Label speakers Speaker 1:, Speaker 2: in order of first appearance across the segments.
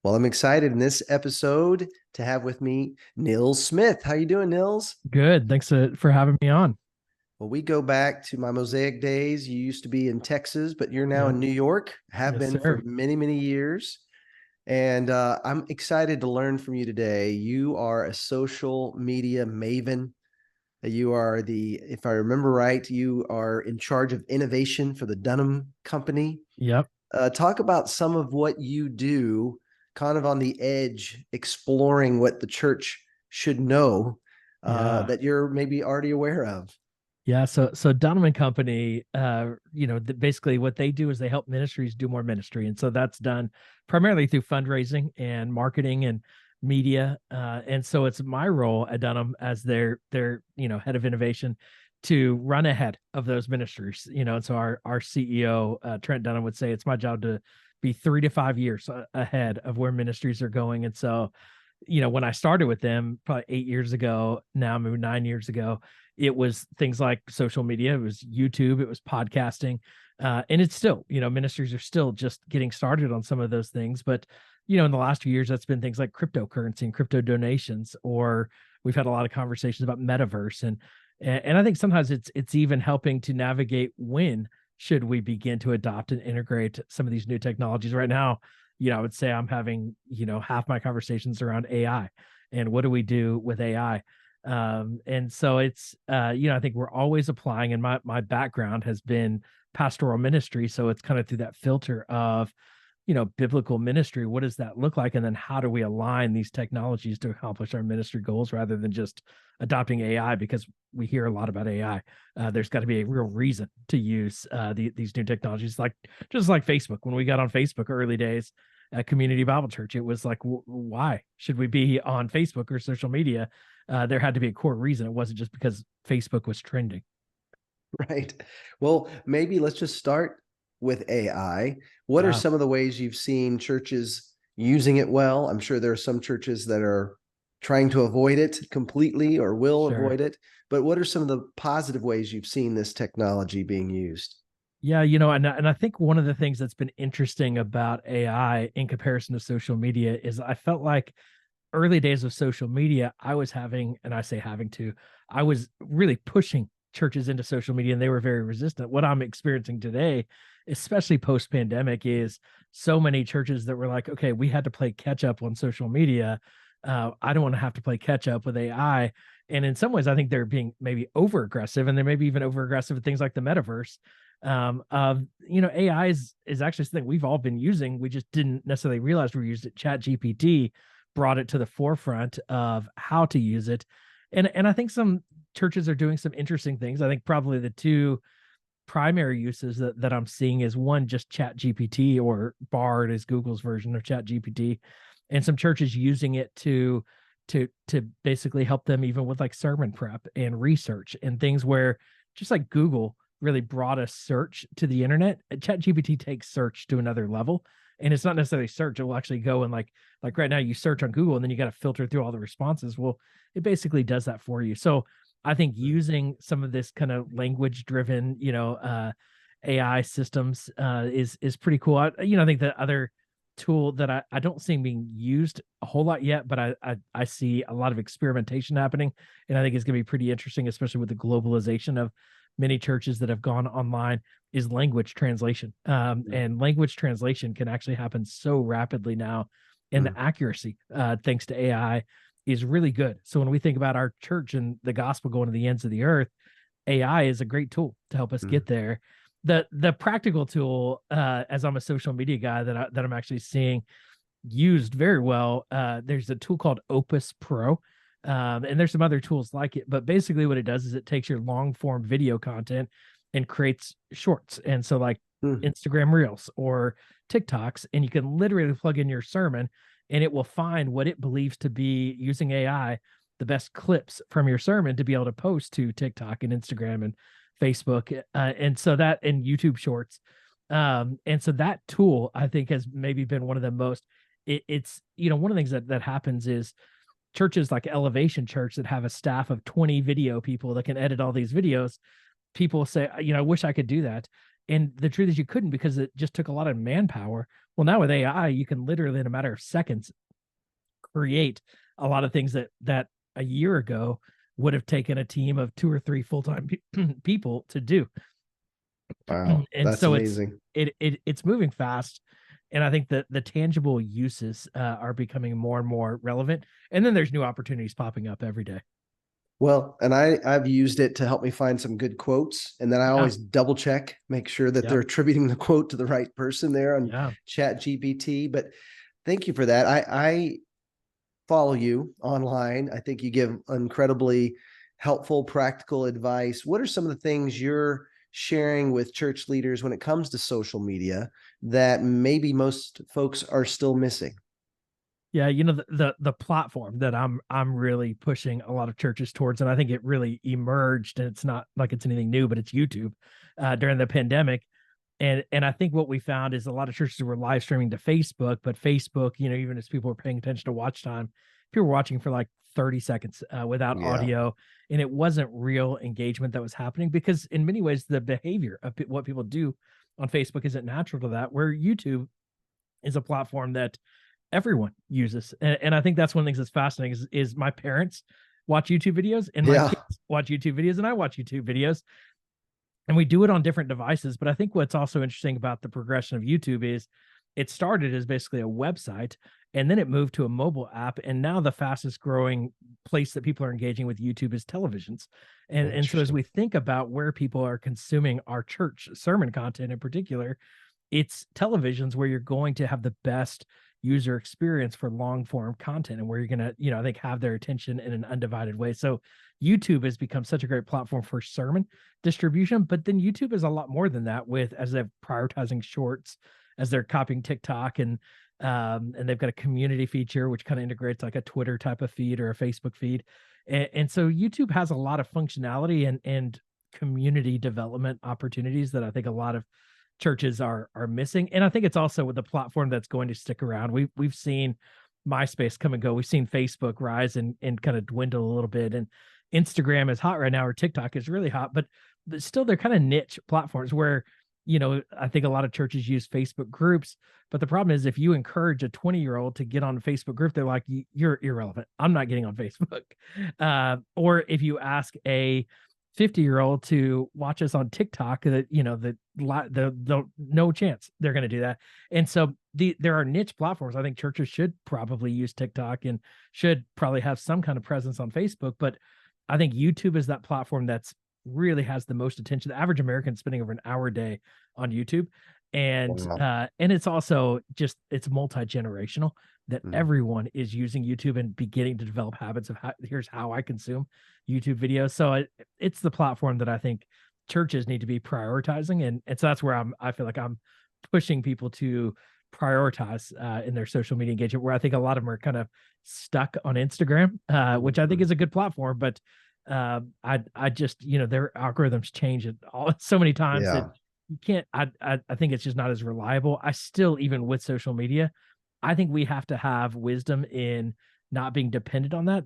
Speaker 1: Well, I'm excited in this episode to have with me Nils Smith. How you doing, Nils?
Speaker 2: Good. Thanks for having me on.
Speaker 1: Well, we go back to my Mosaic days. You used to be in Texas, but you're now
Speaker 2: Yep.
Speaker 1: in New York, have
Speaker 2: Yes,
Speaker 1: been for
Speaker 2: sir.
Speaker 1: many, many years. And I'm excited to learn from you today. You are a social media maven. You are if I remember right, you are in charge of innovation for the Dunham Company.
Speaker 2: Yep.
Speaker 1: Talk about some of what you do, kind of on the edge, exploring what the church should know
Speaker 2: Yeah.
Speaker 1: that you're maybe already aware of.
Speaker 2: Yeah. So Dunham and Company, basically what they do is they help ministries do more ministry. And so that's done primarily through fundraising and marketing and media. And so it's my role at Dunham as their head of innovation to run ahead of those ministries. And so our CEO, Trent Dunham, would say it's my job to be 3 to 5 years ahead of where ministries are going. And so, when I started with them probably 8 years ago, now maybe 9 years ago, it was things like social media, it was YouTube, it was podcasting, and it's still, ministries are still just getting started on some of those things. But in the last few years, that's been things like cryptocurrency and crypto donations, or we've had a lot of conversations about metaverse, and I think sometimes it's even helping to navigate when should we begin to adopt and integrate some of these new technologies. Right now, I would say I'm having, half my conversations around AI and what do we do with AI. And so it's, I think we're always applying, and my background has been pastoral ministry. So it's kind of through that filter of, biblical ministry. What does that look like? And then how do we align these technologies to accomplish our ministry goals rather than just adopting AI? Because we hear a lot about AI. There's got to be a real reason to use these new technologies, like just like Facebook. When we got on Facebook early days at Community Bible Church, it was like, why should we be on Facebook or social media? There had to be a core reason. It wasn't just because Facebook was trending.
Speaker 1: Right. Well, maybe let's just start with AI. What are
Speaker 2: Yeah,
Speaker 1: some of the ways you've seen churches using it well? I'm sure there are some churches that are trying to avoid it completely or will
Speaker 2: sure.
Speaker 1: avoid it. But what are some of the positive ways you've seen this technology being used?
Speaker 2: Yeah, and I think one of the things that's been interesting about AI in comparison to social media is I felt like early days of social media, I was having, and I say having to, I was really pushing churches into social media and they were very resistant. What I'm experiencing today, especially post pandemic, is so many churches that were like, okay, we had to play catch up on social media. I don't want to have to play catch up with AI. And in some ways, I think they're being maybe over aggressive, and they're maybe even over aggressive with things like the metaverse. AI is actually something we've all been using. We just didn't necessarily realize we used it. Chat GPT brought it to the forefront of how to use it. And I think some churches are doing some interesting things. I think probably the two primary uses that I'm seeing is one, just Chat GPT, or Bard is Google's version of Chat GPT, and some churches using it to basically help them even with like sermon prep and research and things where just like Google really brought a search to the internet. Chat GPT takes search to another level. And it's not necessarily search. It will actually go and like right now you search on Google and then you got to filter through all the responses. Well, it basically does that for you. So I think using some of this kind of language driven, AI systems is pretty cool. I think the other tool that I don't see being used a whole lot yet, but I see a lot of experimentation happening, and I think it's going to be pretty interesting, especially with the globalization of many churches that have gone online, is language translation. And language translation can actually happen so rapidly now, and the
Speaker 1: Mm,
Speaker 2: accuracy, thanks to AI, is really good. So when we think about our church and the gospel going to the ends of the earth, AI is a great tool to help us
Speaker 1: mm,
Speaker 2: get there. The practical tool, as I'm a social media guy that I'm actually seeing used very well. There's a tool called Opus Pro, and there's some other tools like it. But basically, what it does is it takes your long form video content and creates shorts. And so, like
Speaker 1: mm.
Speaker 2: Instagram Reels or TikToks, and you can literally plug in your sermon, and it will find what it believes to be, using AI, the best clips from your sermon to be able to post to TikTok and Instagram and Facebook, and so that, and YouTube Shorts. And so that tool, I think, has maybe been one of the most, it's one of the things that happens is churches like Elevation Church that have a staff of 20 video people that can edit all these videos. People say, I wish I could do that. And the truth is you couldn't, because it just took a lot of manpower. Well, now with AI, you can literally in a matter of seconds create a lot of things that a year ago would have taken a team of 2 or 3 full-time people to do.
Speaker 1: Wow,
Speaker 2: And
Speaker 1: that's
Speaker 2: so
Speaker 1: amazing.
Speaker 2: it's moving fast. And I think that the tangible uses are becoming more and more relevant. And then there's new opportunities popping up every day.
Speaker 1: Well, and I've used it to help me find some good quotes, and then I
Speaker 2: Yeah.
Speaker 1: always double check, make sure that they're
Speaker 2: Yep.
Speaker 1: attributing the quote to the right person there on
Speaker 2: Yeah.
Speaker 1: Chat GPT. But thank you for that. I follow you online. I think you give incredibly helpful, practical advice. What are some of the things you're sharing with church leaders when it comes to social media that maybe most folks are still missing?
Speaker 2: Yeah, the platform that I'm really pushing a lot of churches towards, and I think it really emerged, and it's not like it's anything new, but it's YouTube during the pandemic. And I think what we found is a lot of churches were live streaming to Facebook, but Facebook, even as people were paying attention to watch time, people were watching for like 30 seconds without
Speaker 1: Yeah.
Speaker 2: audio, and it wasn't real engagement that was happening, because in many ways the behavior of what people do on Facebook isn't natural to that, where YouTube is a platform that everyone uses. And I think that's one of the things that's fascinating is my parents watch YouTube videos, and my
Speaker 1: Yeah.
Speaker 2: kids watch YouTube videos, and I watch YouTube videos, and we do it on different devices. But I think what's also interesting about the progression of YouTube is it started as basically a website, and then it moved to a mobile app, and now the fastest growing place that people are engaging with YouTube is televisions. And so as
Speaker 1: Interesting.
Speaker 2: we think about where people are consuming our church sermon content in particular, it's televisions where you're going to have the best user experience for long form content, and where you're going to, I think, have their attention in an undivided way. So YouTube has become such a great platform for sermon distribution, but then YouTube is a lot more than that, with as they're prioritizing shorts, as they're copying TikTok, and they've got a community feature which kind of integrates like a Twitter type of feed or a Facebook feed. And so YouTube has a lot of functionality and community development opportunities that I think a lot of churches are missing. And I think it's also with the platform that's going to stick around. We've seen MySpace come and go. We've seen Facebook rise and kind of dwindle a little bit. And Instagram is hot right now, or TikTok is really hot, but still they're kind of niche platforms where, I think a lot of churches use Facebook groups. But the problem is if you encourage a 20-year-old to get on a Facebook group, they're like, you're irrelevant. I'm not getting on Facebook. Or if you ask a 50-year-old to watch us on TikTok, that the no chance they're going to do that. And so there are niche platforms. I think churches should probably use TikTok and should probably have some kind of presence on Facebook, but I think YouTube is that platform that's really has the most attention. The average American spending over an hour a day on YouTube.
Speaker 1: Wow.
Speaker 2: And it's also just it's multi-generational, that
Speaker 1: Mm.
Speaker 2: everyone is using YouTube and beginning to develop habits of here's how I consume YouTube videos. So it's the platform that I think churches need to be prioritizing. And so that's where I feel like I'm pushing people to prioritize in their social media engagement, where I think a lot of them are kind of stuck on Instagram, which I think
Speaker 1: Mhm.
Speaker 2: is a good platform, but I just, their algorithms change it all so many times that
Speaker 1: Yeah.
Speaker 2: you can't, I think it's just not as reliable. I still, even with social media, I think we have to have wisdom in not being dependent on that.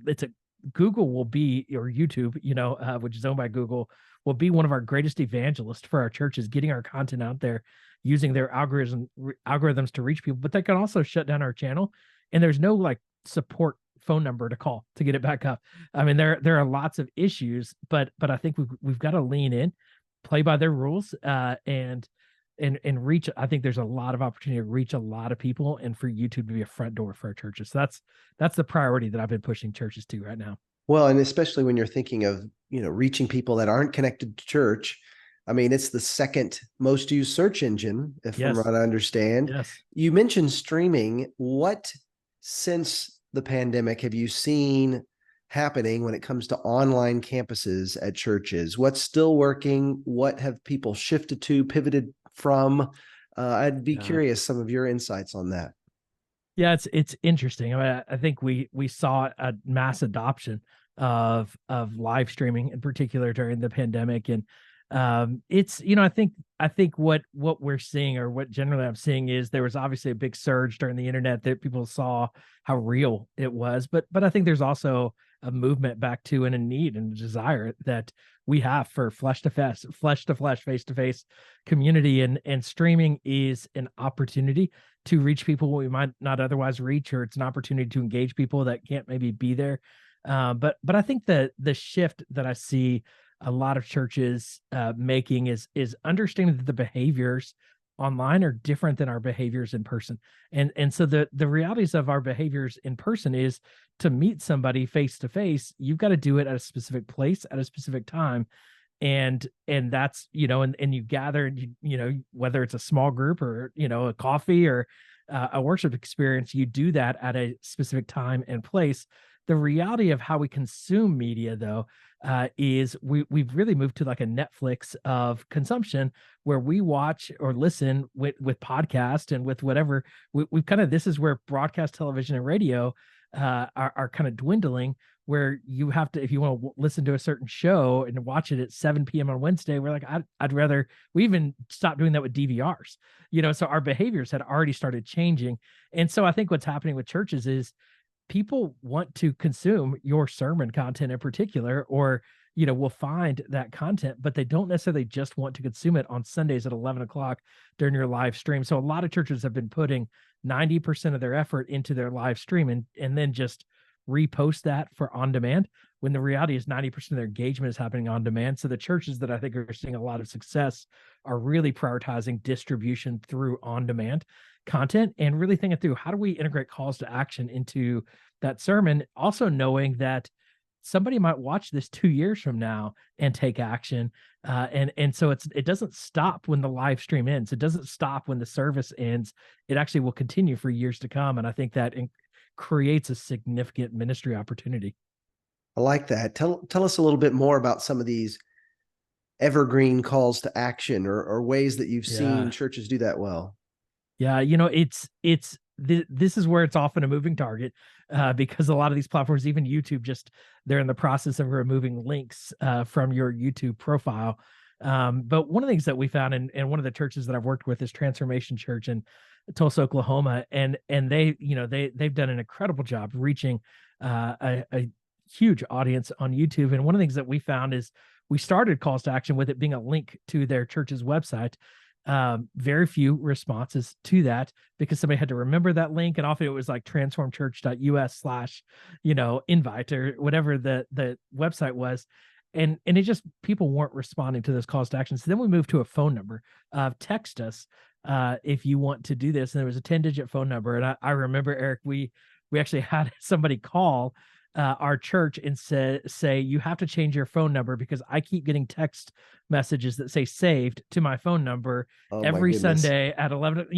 Speaker 2: Google will be, or YouTube, which is owned by Google, will be one of our greatest evangelists for our churches, getting our content out there, using their algorithms to reach people. But they can also shut down our channel, and there's no like support phone number to call to get it back up. I mean, there are lots of issues, but I think we've got to lean in, play by their rules, and reach. I think there's a lot of opportunity to reach a lot of people, and for YouTube to be a front door for our churches. So that's the priority that I've been pushing churches to right now.
Speaker 1: Well, and especially when you're thinking of, reaching people that aren't connected to church. I mean, it's the second most used search engine, if from what
Speaker 2: Yes,
Speaker 1: I understand.
Speaker 2: yes.
Speaker 1: You mentioned streaming. What, since the pandemic, have you seen happening when it comes to online campuses at churches? What's still working? What have people shifted to, pivoted from? I'd be
Speaker 2: Yeah.
Speaker 1: curious some of your insights on that.
Speaker 2: Yeah, it's interesting. I mean, I think we saw a mass adoption of live streaming in particular during the pandemic. And it's, I think what we're seeing, or what generally I'm seeing, is there was obviously a big surge during the internet that people saw how real it was, but I think there's also a movement back to and a need and a desire that we have for flesh to flesh, face to face community. And streaming is an opportunity to reach people we might not otherwise reach, or it's an opportunity to engage people that can't maybe be there. But I think that the shift that I see a lot of churches making is understanding that the behaviors online are different than our behaviors in person. And so the realities of our behaviors in person is to meet somebody face to face, you've got to do it at a specific place at a specific time. And that's, and you gather, whether it's a small group or, a coffee or a worship experience, you do that at a specific time and place. The reality of how we consume media, though, is we've really moved to like a Netflix of consumption, where we watch or listen with podcast and with whatever. We've kind of, this is where broadcast television and radio are kind of dwindling, where you have to, if you want to listen to a certain show and watch it at 7 p.m. on Wednesday, we're like, I'd rather, we even stopped doing that with DVRs, so our behaviors had already started changing. And so I think what's happening with churches is people want to consume your sermon content in particular, or, will find that content, but they don't necessarily just want to consume it on Sundays at 11 o'clock during your live stream. So a lot of churches have been putting 90% of their effort into their live stream and then just repost that for on demand, when the reality is 90% of their engagement is happening on demand. So the churches that I think are seeing a lot of success are really prioritizing distribution through on demand content, and really thinking through, how do we integrate calls to action into that sermon, also knowing that somebody might watch this 2 years from now and take action. And so it doesn't stop when the live stream ends. It doesn't stop when the service ends. It actually will continue for years to come. And I think that creates a significant ministry opportunity.
Speaker 1: I like that. Tell us a little bit more about some of these evergreen calls to action, or ways that you've seen churches do that well.
Speaker 2: Yeah, this is where it's often a moving target, because a lot of these platforms, even YouTube, they're in the process of removing links from your YouTube profile. But one of the things that we found, and one of the churches that I've worked with is Transformation Church in Tulsa, Oklahoma, and they've done an incredible job reaching a huge audience on YouTube. And one of the things that we found is we started calls to action with it being a link to their church's website. Very few responses to that, because somebody had to remember that link, and often it was like transformchurch.us/invite or whatever the website was. And it just, people weren't responding to those calls to action. So then we moved to a phone number of text us if you want to do this. And there was a 10-digit phone number. And I remember, Eric, we actually had somebody call our church and say, you have to change your phone number, because I keep getting text messages that say saved to my phone number every Sunday at 11,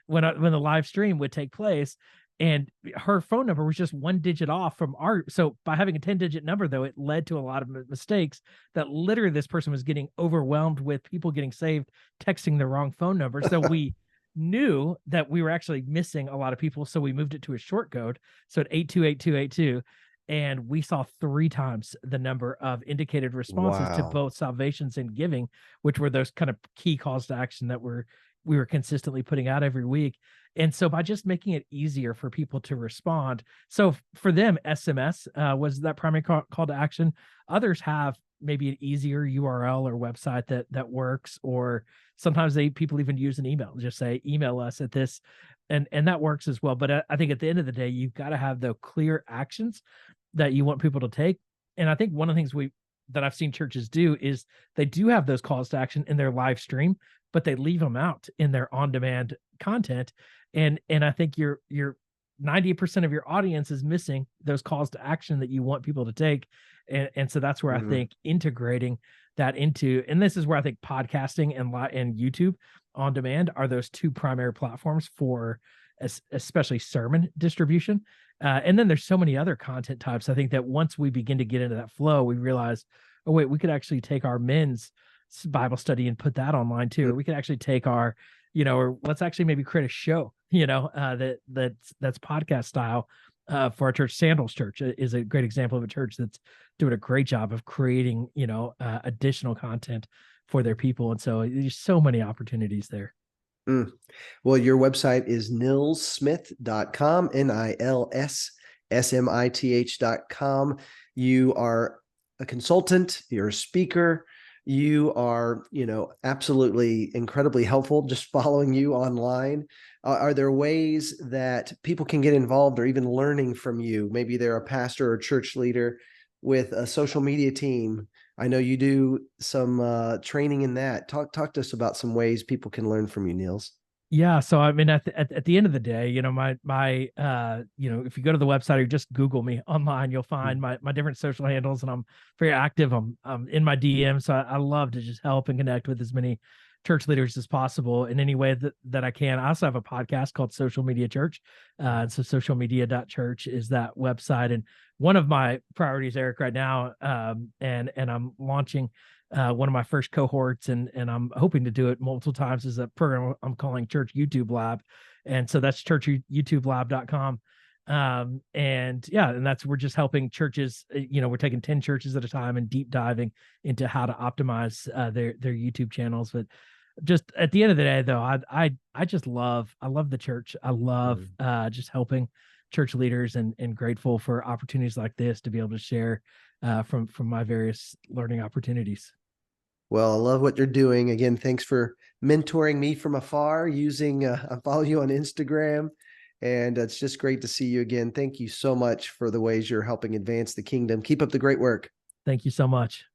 Speaker 2: when the live stream would take place. And her phone number was just 1 digit off from our, so by having a 10-digit number, though, it led to a lot of mistakes, that literally this person was getting overwhelmed with people getting saved, texting the wrong phone number. So we knew that we were actually missing a lot of people. So we moved it to a short code. So at 828282, and we saw 3 times the number of indicated responses to both salvations and giving, which were those kind of key calls to action that we were consistently putting out every week. And so by just making it easier for people to respond, so for them, SMS was that primary call to action. Others have maybe an easier URL or website that works, or sometimes people even use an email, just say, email us at this, and that works as well. But I think at the end of the day, you've got to have the clear actions that you want people to take. And I think one of the things that I've seen churches do is they do have those calls to action in their live stream, but they leave them out in their on-demand content. And I think your 90% of your audience is missing those calls to action that you want people to take. And so that's where I think integrating that into, and this is where I think podcasting and YouTube on demand are those 2 primary platforms for especially sermon distribution. And then there's so many other content types. I think that once we begin to get into that flow, we realize, oh wait, we could actually take our men's Bible study and put that online too. Or we could actually take our, or let's actually maybe create a show, that's podcast style for our church. Sandals Church is a great example of a church that's doing a great job of creating, additional content for their people. And so there's so many opportunities there.
Speaker 1: Well, your website is nilssmith.com, smith.com. You are a consultant, you're a speaker, you are, absolutely incredibly helpful just following you online. Are there ways that people can get involved or even learning from you? Maybe they're a pastor or church leader with a social media team. I know you do some training in that. Talk to us about some ways people can learn from you, Nils.
Speaker 2: Yeah, so I mean, at the end of the day, if you go to the website or just Google me online, you'll find my different social handles, and I'm very active. I'm in my DM, so I love to just help and connect with as many church leaders as possible in any way that I can. I also have a podcast called Social Media Church. So socialmedia.church is that website, and one of my priorities, Eric, right now, and I'm launching one of my first cohorts, and I'm hoping to do it multiple times, is a program I'm calling Church YouTube Lab. And so that's churchyoutubelab.com. And yeah, and that's, we're just helping churches, we're taking 10 churches at a time and deep diving into how to optimize their YouTube channels. But just at the end of the day, though, I just I love the church. I love just helping church leaders, and grateful for opportunities like this to be able to share from my various learning opportunities.
Speaker 1: Well, I love what you're doing. Again, thanks for mentoring me from afar I follow you on Instagram, and it's just great to see you again. Thank you so much for the ways you're helping advance the kingdom. Keep up the great work.
Speaker 2: Thank you so much.